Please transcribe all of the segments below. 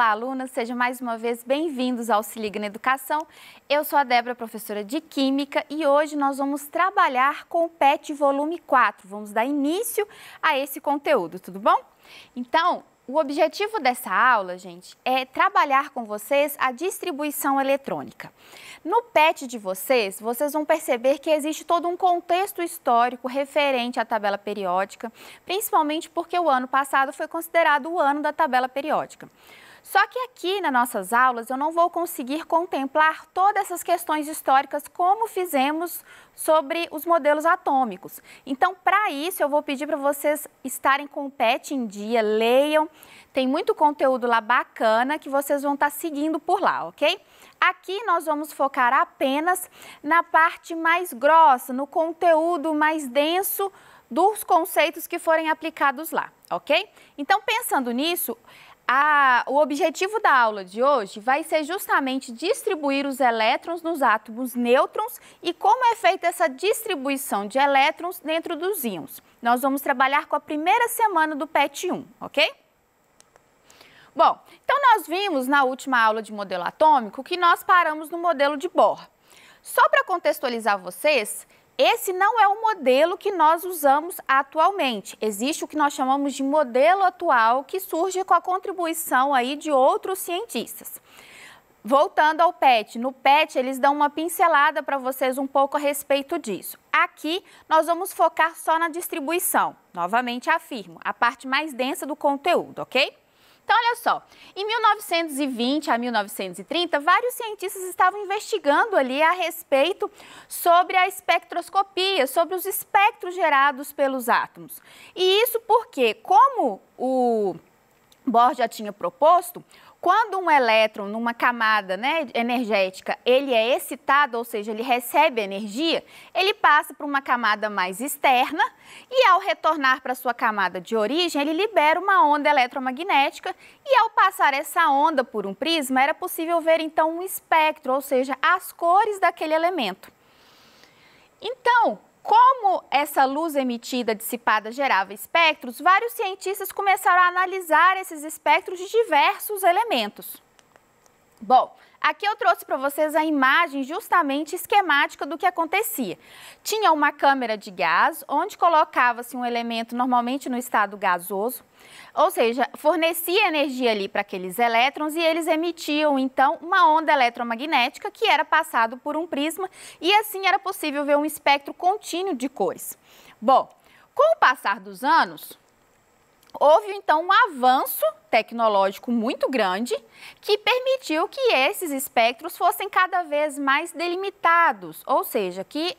Olá, alunas, sejam mais uma vez bem-vindos ao Se Liga na Educação. Eu sou a Débora, professora de Química, e hoje nós vamos trabalhar com o PET volume 4. Vamos dar início a esse conteúdo, tudo bom? Então, o objetivo dessa aula, gente, é trabalhar com vocês a distribuição eletrônica. No PET de vocês vão perceber que existe todo um contexto histórico referente à tabela periódica, principalmente porque o ano passado foi considerado o ano da tabela periódica. Só que aqui nas nossas aulas eu não vou conseguir contemplar todas essas questões históricas como fizemos sobre os modelos atômicos. Então, para isso, eu vou pedir para vocês estarem com o PET em dia, leiam, tem muito conteúdo lá bacana que vocês vão estar seguindo por lá, ok? Aqui nós vamos focar apenas na parte mais grossa, no conteúdo mais denso dos conceitos que forem aplicados lá, ok? Então, pensando nisso, o objetivo da aula de hoje vai ser justamente distribuir os elétrons nos átomos nêutrons e como é feita essa distribuição de elétrons dentro dos íons. Nós vamos trabalhar com a primeira semana do PET 1, ok? Bom, então nós vimos na última aula de modelo atômico que nós paramos no modelo de Bohr. Só para contextualizar vocês, esse não é o modelo que nós usamos atualmente. Existe o que nós chamamos de modelo atual, que surge com a contribuição aí de outros cientistas. Voltando ao PET, no PET eles dão uma pincelada para vocês um pouco a respeito disso. Aqui nós vamos focar só na distribuição, novamente afirmo, a parte mais densa do conteúdo, ok? Então, olha só, em 1920 a 1930, vários cientistas estavam investigando ali a respeito sobre a espectroscopia, sobre os espectros gerados pelos átomos. E isso porque, como o Bohr já tinha proposto, quando um elétron numa camada, energética, ele é excitado, ou seja, ele recebe energia, ele passa para uma camada mais externa e ao retornar para sua camada de origem, ele libera uma onda eletromagnética e ao passar essa onda por um prisma, era possível ver então um espectro, ou seja, as cores daquele elemento. Então, como essa luz emitida, dissipada, gerava espectros, vários cientistas começaram a analisar esses espectros de diversos elementos. Bom, aqui eu trouxe para vocês a imagem justamente esquemática do que acontecia. Tinha uma câmara de gás, onde colocava-se um elemento normalmente no estado gasoso, ou seja, fornecia energia ali para aqueles elétrons e eles emitiam, então, uma onda eletromagnética que era passado por um prisma e assim era possível ver um espectro contínuo de cores. Bom, com o passar dos anos, houve então um avanço tecnológico muito grande que permitiu que esses espectros fossem cada vez mais delimitados, ou seja, que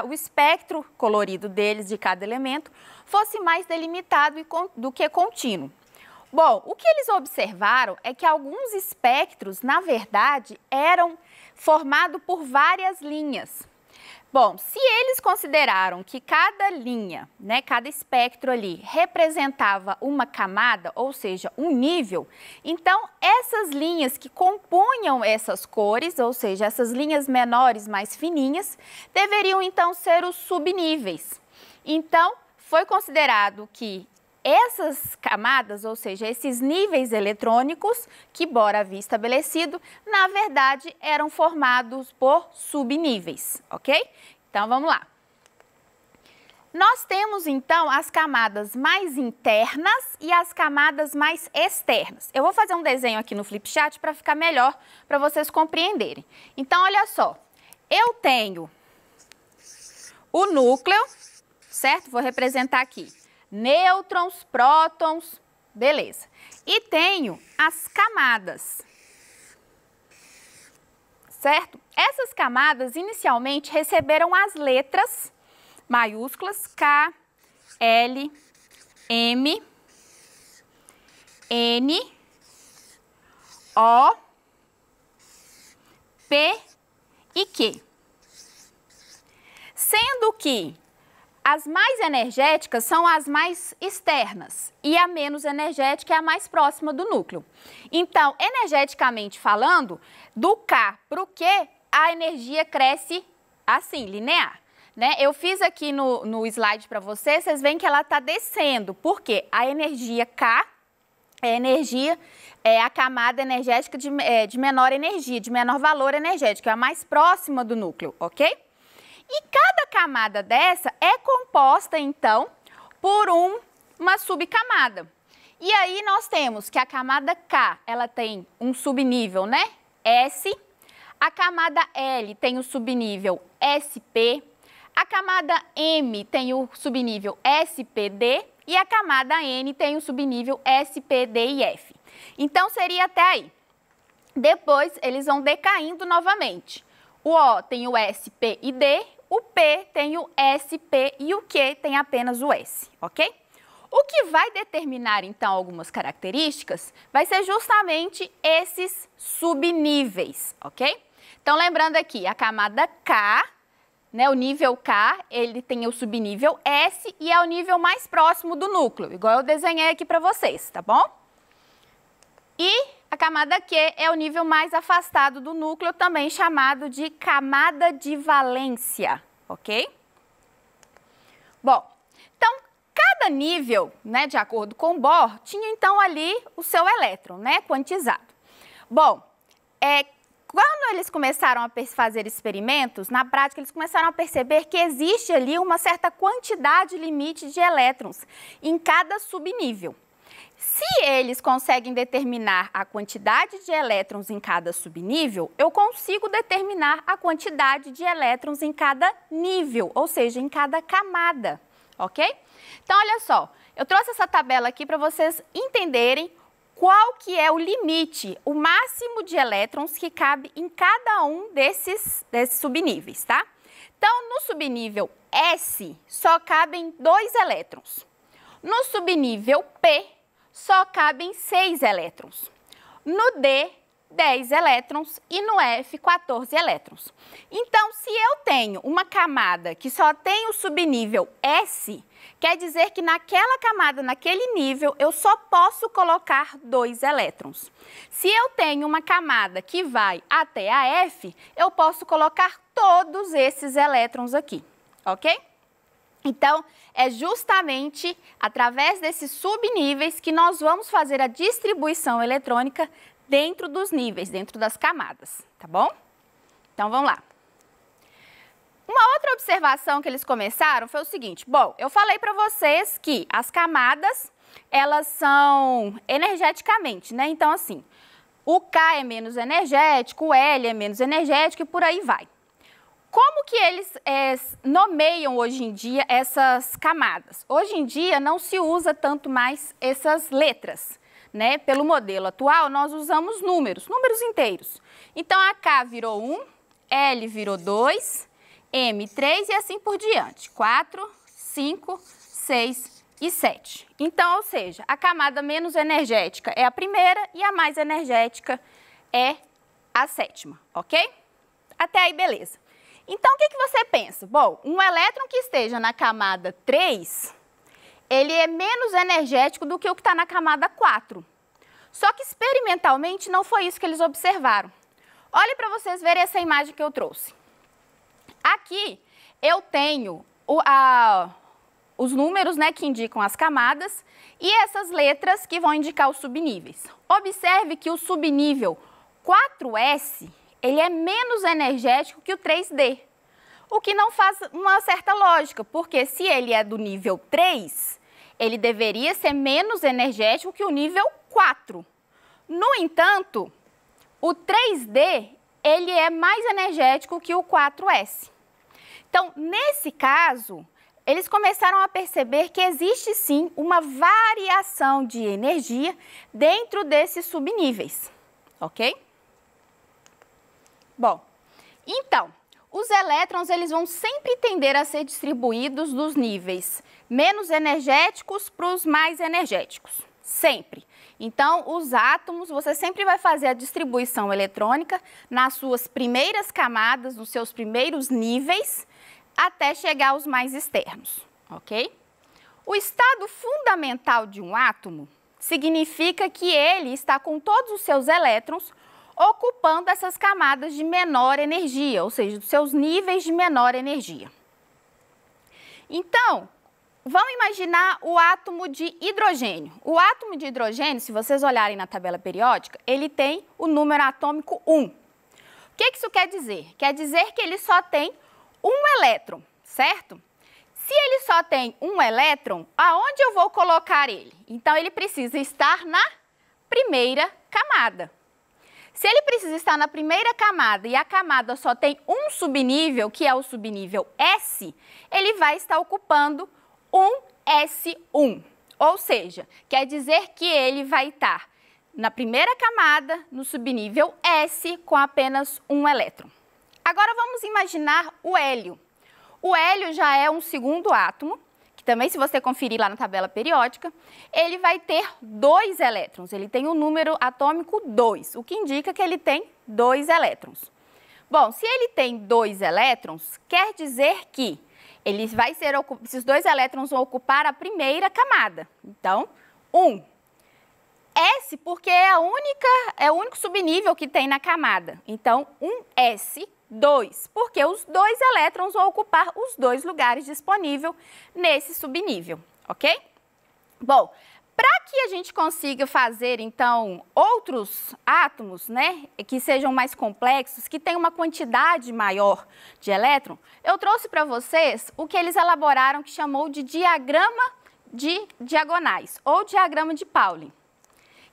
o espectro colorido deles, de cada elemento, fosse mais delimitado do que contínuo. Bom, o que eles observaram é que alguns espectros, na verdade, eram formados por várias linhas. Bom, se eles consideraram que cada linha, cada espectro ali, representava uma camada, ou seja, um nível, então essas linhas que compunham essas cores, ou seja, essas linhas menores mais fininhas, deveriam então ser os subníveis. Então, foi considerado que essas camadas, ou seja, esses níveis eletrônicos que Bohr havia estabelecido, na verdade, eram formados por subníveis, ok? Então, vamos lá. Nós temos, então, as camadas mais internas e as camadas mais externas. Eu vou fazer um desenho aqui no Flipchart para ficar melhor, para vocês compreenderem. Então, olha só, eu tenho o núcleo, certo? Vou representar aqui. Nêutrons, prótons, beleza. E tenho as camadas, certo? Essas camadas inicialmente receberam as letras maiúsculas K, L, M, N, O, P e Q. Sendo que as mais energéticas são as mais externas e a menos energética é a mais próxima do núcleo. Então, energeticamente falando, do K para o Q, a energia cresce assim, linear. Eu fiz aqui no slide para vocês veem que ela está descendo, porque a energia K energia é a camada energética de menor energia, de menor valor energético, é a mais próxima do núcleo, ok? E cada camada dessa é composta, então, por uma subcamada. E aí nós temos que a camada K, ela tem um subnível, né? S. A camada L tem o subnível SP. A camada M tem o subnível SPD. E a camada N tem o subnível SPD e F. Então, seria até aí. Depois, eles vão decaindo novamente. O O tem o S, P e D, o P tem o S, P e o Q tem apenas o S, ok? O que vai determinar, então, algumas características vai ser justamente esses subníveis, ok? Então, lembrando aqui, a camada K, né, o nível K, ele tem o subnível S e é o nível mais próximo do núcleo, igual eu desenhei aqui para vocês, tá bom? E a camada Q é o nível mais afastado do núcleo, também chamado de camada de valência, ok? Bom, então, cada nível, né, de acordo com Bohr, tinha então ali o seu elétron, né, quantizado. Bom, quando eles começaram a fazer experimentos, na prática eles começaram a perceber que existe ali uma certa quantidade limite de elétrons em cada subnível. Se eles conseguem determinar a quantidade de elétrons em cada subnível, eu consigo determinar a quantidade de elétrons em cada nível, ou seja, em cada camada, ok? Então, olha só, eu trouxe essa tabela aqui para vocês entenderem qual que é o limite, o máximo de elétrons que cabe em cada um desses subníveis, tá? Então, no subnível S, só cabem 2 elétrons. No subnível P, só cabem 6 elétrons. No D, 10 elétrons e no F, 14 elétrons. Então, se eu tenho uma camada que só tem o subnível S, quer dizer que naquela camada, naquele nível, eu só posso colocar 2 elétrons. Se eu tenho uma camada que vai até a F, eu posso colocar todos esses elétrons aqui, ok? Então, é justamente através desses subníveis que nós vamos fazer a distribuição eletrônica dentro dos níveis, dentro das camadas, tá bom? Então, vamos lá. Uma outra observação que eles começaram foi o seguinte, bom, eu falei para vocês que as camadas, elas são energeticamente, né? Então, assim, o K é menos energético, o L é menos energético e por aí vai. Como que eles nomeiam hoje em dia essas camadas? Hoje em dia não se usa tanto mais essas letras, né? Pelo modelo atual, nós usamos números inteiros. Então, a K virou 1, L virou 2, M 3 e assim por diante. 4, 5, 6 e 7. Então, ou seja, a camada menos energética é a primeira e a mais energética é a sétima, ok? Até aí, beleza. Então, o que você pensa? Bom, um elétron que esteja na camada 3, ele é menos energético do que o que está na camada 4. Só que experimentalmente não foi isso que eles observaram. Olhe para vocês verem essa imagem que eu trouxe. Aqui eu tenho os números, né, que indicam as camadas e essas letras que vão indicar os subníveis. Observe que o subnível 4S, ele é menos energético que o 3D, o que não faz uma certa lógica, porque se ele é do nível 3, ele deveria ser menos energético que o nível 4. No entanto, o 3D, ele é mais energético que o 4S. Então, nesse caso, eles começaram a perceber que existe sim uma variação de energia dentro desses subníveis, ok? Bom, então, os elétrons eles vão sempre tender a ser distribuídos dos níveis menos energéticos para os mais energéticos, sempre. Então, os átomos, você sempre vai fazer a distribuição eletrônica nas suas primeiras camadas, nos seus primeiros níveis, até chegar aos mais externos, ok? O estado fundamental de um átomo significa que ele está com todos os seus elétrons ocupando essas camadas de menor energia, ou seja, dos seus níveis de menor energia. Então, Vamos imaginar o átomo de hidrogênio. O átomo de hidrogênio, se vocês olharem na tabela periódica, ele tem o número atômico 1. O que isso quer dizer? Quer dizer que ele só tem um elétron, certo? Se ele só tem um elétron, aonde eu vou colocar ele? Então, ele precisa estar na primeira camada. Se ele precisa estar na primeira camada e a camada só tem um subnível, que é o subnível S, ele vai estar ocupando um S1. Ou seja, quer dizer que ele vai estar na primeira camada, no subnível S, com apenas um elétron. Agora vamos imaginar o hélio. O hélio já é um segundo átomo, que também, se você conferir lá na tabela periódica, ele vai ter 2 elétrons. Ele tem o número atômico 2, o que indica que ele tem 2 elétrons. Bom, se ele tem 2 elétrons, quer dizer que esses 2 elétrons vão ocupar a primeira camada. Então, 1. S, porque é o único subnível que tem na camada. Então, 1S, 2, porque os 2 elétrons vão ocupar os 2 lugares disponíveis nesse subnível, ok? Bom, para que a gente consiga fazer, então, outros átomos, né, que sejam mais complexos, que tenham uma quantidade maior de elétron, eu trouxe para vocês o que eles elaboraram, que chamou de diagrama de diagonais, ou diagrama de Pauling,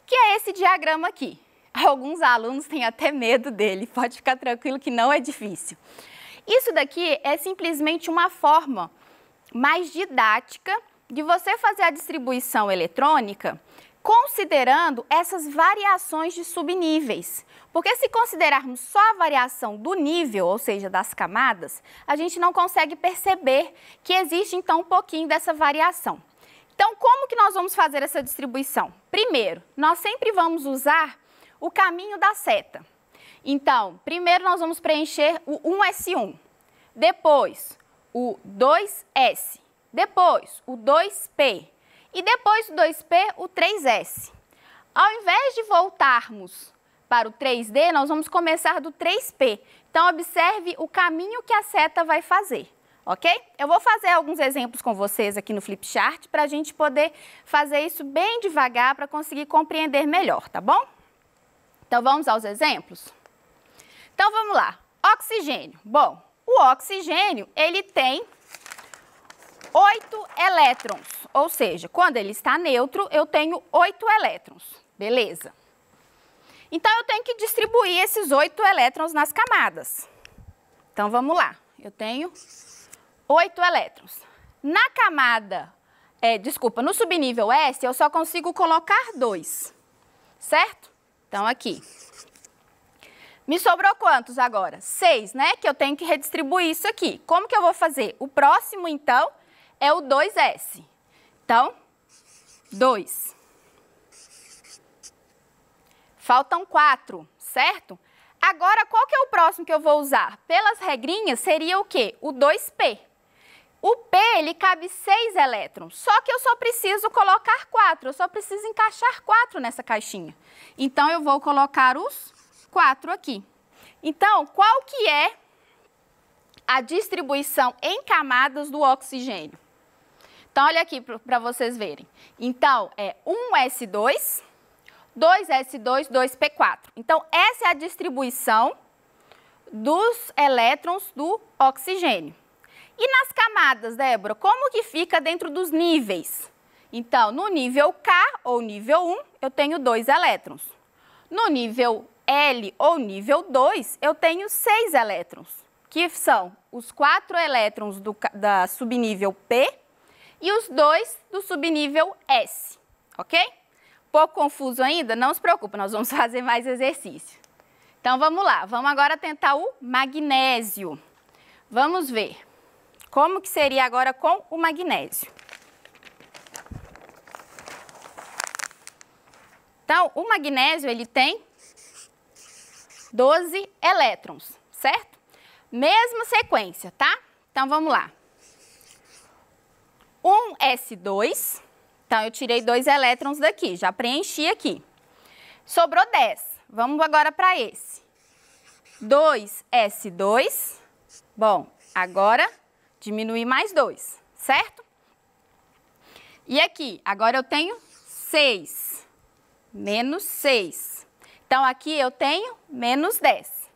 que é esse diagrama aqui. Alguns alunos têm até medo dele, pode ficar tranquilo que não é difícil. Isso daqui é simplesmente uma forma mais didática de você fazer a distribuição eletrônica considerando essas variações de subníveis. Porque se considerarmos só a variação do nível, ou seja, das camadas, a gente não consegue perceber que existe então um pouquinho dessa variação. Então, como que nós vamos fazer essa distribuição? Primeiro, nós sempre vamos usar o caminho da seta. Então, primeiro nós vamos preencher o 1S1, depois o 2S, depois o 2P e depois do 2P o 3S. Ao invés de voltarmos para o 3D, nós vamos começar do 3P. Então, observe o caminho que a seta vai fazer, ok? Eu vou fazer alguns exemplos com vocês aqui no Flipchart para a gente poder fazer isso bem devagar para conseguir compreender melhor, tá bom? Então, vamos aos exemplos? Então, vamos lá. Oxigênio. Bom, o oxigênio, ele tem 8 elétrons, ou seja, quando ele está neutro, eu tenho 8 elétrons, beleza? Então, eu tenho que distribuir esses 8 elétrons nas camadas. Então, vamos lá. Eu tenho 8 elétrons. Na camada, no subnível S, eu só consigo colocar 2, certo? Então, aqui. Me sobrou quantos agora? 6, né? Que eu tenho que redistribuir isso aqui. Como que eu vou fazer? O próximo, então, é o 2S. Então, 2. Faltam 4, certo? Agora, qual que é o próximo que eu vou usar? Pelas regrinhas, seria o quê? O 2P. O P, ele cabe 6 elétrons, só que eu só preciso colocar 4, eu só preciso encaixar 4 nessa caixinha. Então, eu vou colocar os 4 aqui. Então, qual que é a distribuição em camadas do oxigênio? Então, olha aqui para vocês verem. Então, é 1S2, 2S2, 2P4. Então, essa é a distribuição dos elétrons do oxigênio. E nas camadas, Débora, como que fica dentro dos níveis? Então, no nível K, ou nível 1, eu tenho 2 elétrons. No nível L, ou nível 2, eu tenho 6 elétrons, que são os 4 elétrons da subnível P e os 2 do subnível S, ok? Pouco confuso ainda? Não se preocupe, nós vamos fazer mais exercício. Então, vamos lá. Vamos agora tentar o magnésio. Vamos ver como que seria agora com o magnésio. Então, o magnésio, ele tem 12 elétrons, certo? Mesma sequência, tá? Então, vamos lá. 1S2, então eu tirei 2 elétrons daqui, já preenchi aqui. Sobrou 10. Vamos agora para esse. 2S2, bom, agora diminui mais 2, certo? E aqui, agora eu tenho 6, menos 6. Então, aqui eu tenho menos 10.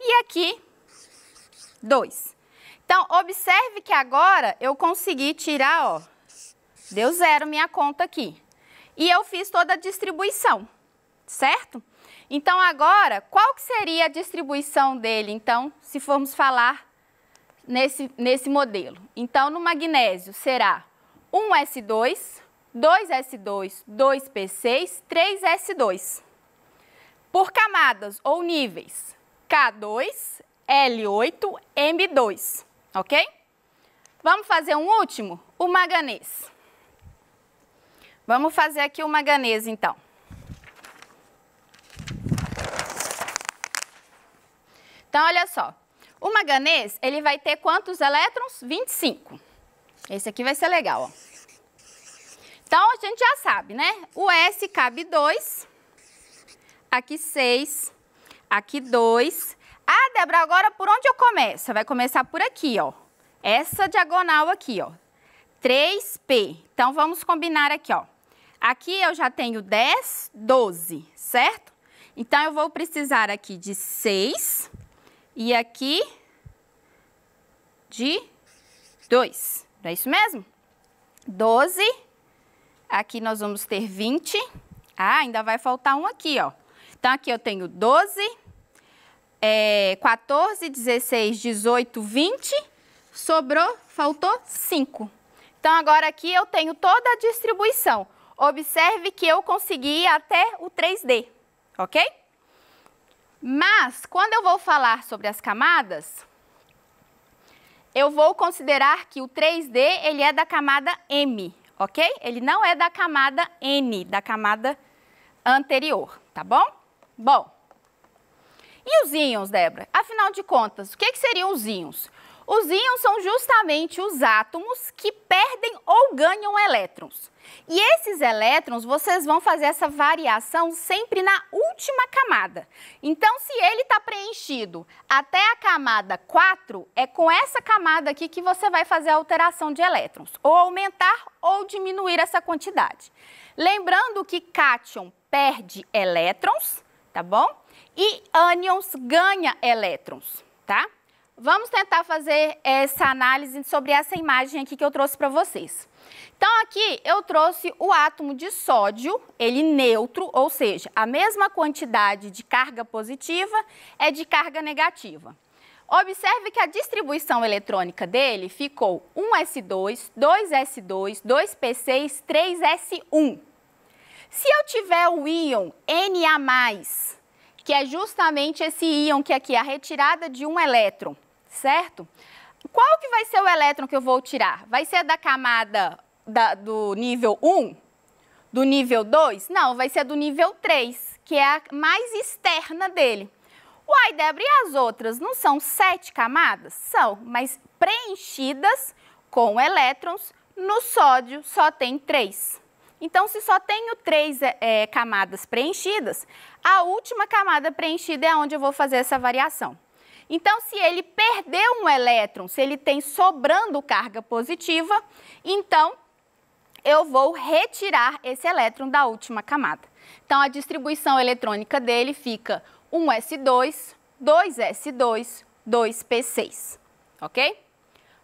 E aqui, 2. Então, observe que agora eu consegui tirar, ó, deu 0 minha conta aqui. E eu fiz toda a distribuição, certo? Então, agora, qual que seria a distribuição dele, então, se formos falar nesse modelo? Então, no magnésio será 1S2, 2S2, 2P6, 3S2. Por camadas ou níveis, K2, L8, M2, ok? Vamos fazer um último? O manganês. Vamos fazer aqui o manganês, então. Então, olha só. O manganês, ele vai ter quantos elétrons? 25. Esse aqui vai ser legal, ó. Então, a gente já sabe, né? O S cabe 2, aqui 6, aqui 2. Ah, Débora, agora por onde eu começo? Você vai começar por aqui, ó. Essa diagonal aqui, ó. 3P. Então, vamos combinar aqui, ó. Aqui eu já tenho 10, 12, certo? Então, eu vou precisar aqui de 6 e aqui de 2. Não é isso mesmo? 12. Aqui nós vamos ter 20. Ah, ainda vai faltar um aqui, ó. Então, aqui eu tenho 12, 14, 16, 18, 20. Sobrou, faltou 5. Então, agora aqui eu tenho toda a distribuição. Observe que eu consegui ir até o 3D, ok? Mas, quando eu vou falar sobre as camadas, eu vou considerar que o 3D, ele é da camada M, ok? Ele não é da camada N, da camada anterior, tá bom? Bom, e os íons, Débora? Afinal de contas, o que seriam os íons? Os íons são justamente os átomos que perdem ou ganham elétrons. E esses elétrons, vocês vão fazer essa variação sempre na última camada. Então, se ele está preenchido até a camada 4, é com essa camada aqui que você vai fazer a alteração de elétrons, ou aumentar ou diminuir essa quantidade. Lembrando que cátion perde elétrons, tá bom? E ânions ganha elétrons, tá? Vamos tentar fazer essa análise sobre essa imagem aqui que eu trouxe para vocês. Então, aqui eu trouxe o átomo de sódio, ele neutro, ou seja, a mesma quantidade de carga positiva é de carga negativa. Observe que a distribuição eletrônica dele ficou 1s2, 2s2, 2p6, 3s1. Se eu tiver o íon Na+, que é justamente esse íon que aqui é a retirada de um elétron, certo? Qual que vai ser o elétron que eu vou tirar? Vai ser da camada do nível 1? Do nível 2? Não, vai ser do nível 3, que é a mais externa dele. Uai, Débora, e as outras? Não são 7 camadas? São, mas preenchidas com elétrons, no sódio só tem 3. Então, se só tenho 3 camadas preenchidas, a última camada preenchida é onde eu vou fazer essa variação. Então, se ele perdeu um elétron, se ele tem sobrando carga positiva, então eu vou retirar esse elétron da última camada. Então, a distribuição eletrônica dele fica 1s2, 2s2, 2p6, ok?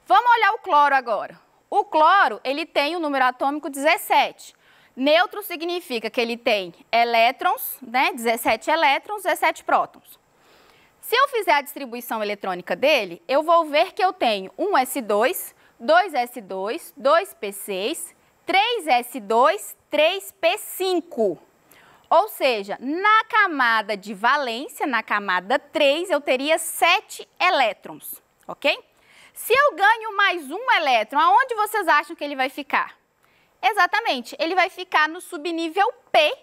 Vamos olhar o cloro agora. O cloro, ele tem o número atômico 17. Neutro significa que ele tem elétrons, né? 17 elétrons, 17 prótons. Se eu fizer a distribuição eletrônica dele, eu vou ver que eu tenho 1s2, 2s2, 2p6, 3s2, 3p5. Ou seja, na camada de valência, na camada 3, eu teria 7 elétrons, ok? Se eu ganho mais um elétron, aonde vocês acham que ele vai ficar? Exatamente, ele vai ficar no subnível P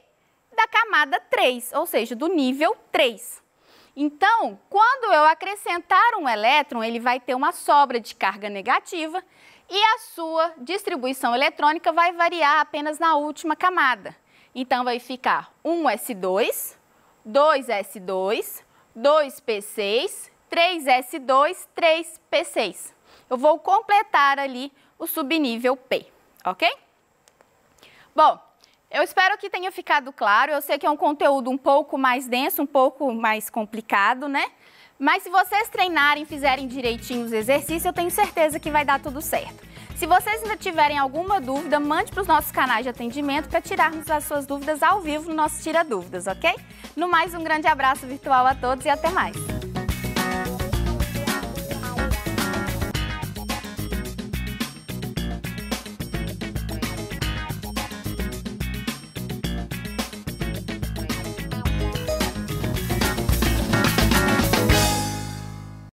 da camada 3, ou seja, do nível 3. Então, quando eu acrescentar um elétron, ele vai ter uma sobra de carga negativa e a sua distribuição eletrônica vai variar apenas na última camada. Então, vai ficar 1s2, 2s2, 2p6, 3s2, 3p6. Eu vou completar ali o subnível P, ok? Bom, eu espero que tenha ficado claro. Eu sei que é um conteúdo um pouco mais denso, um pouco mais complicado, né? Mas se vocês treinarem, fizerem direitinho os exercícios, eu tenho certeza que vai dar tudo certo. Se vocês ainda tiverem alguma dúvida, mande para os nossos canais de atendimento para tirarmos as suas dúvidas ao vivo no nosso Tira Dúvidas, ok? No mais, um grande abraço virtual a todos e até mais!